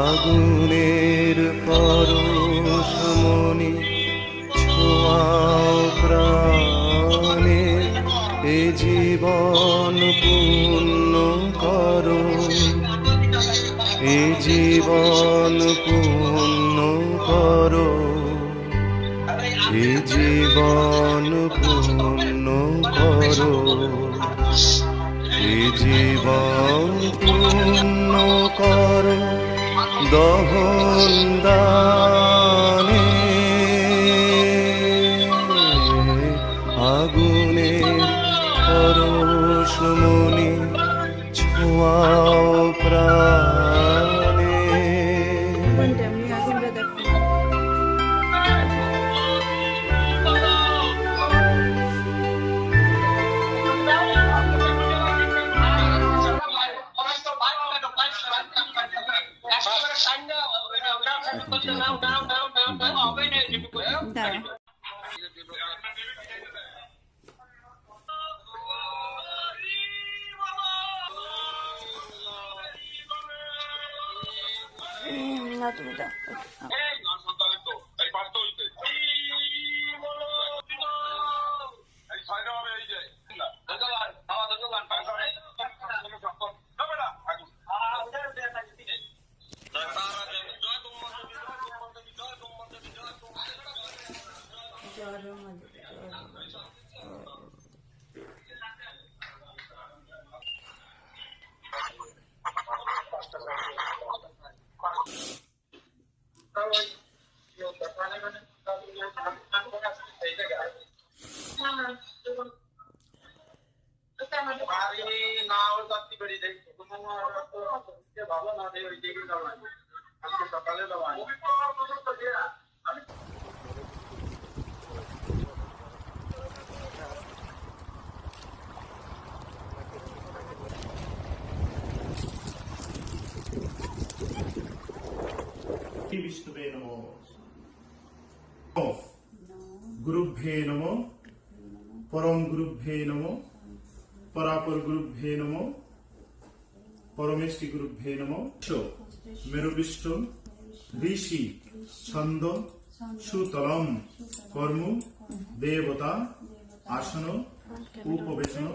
আগুনের পরশমণি ছোঁয়াও প্রাণে, এ জীবন পূর্ণ করো, এ জীবন পূর্ণ করো, এ জীবন পূর্ণ করো, এ জীবন পূর্ণ করো দহন দানে। আগুনের পরশমণি ছোঁয়াও প্রাণে। না তুমি দাও। विष्णुवे नमो। गुरुभ्ये नमो, परम गुरुभ्ये नमो, परापर गुरुभ्ये नमो, परमेष्टि गुरुभ्ये नमो। मेरुविष्ट ऋषि छंद सुतलम कर्म देवता आसन उपवेशन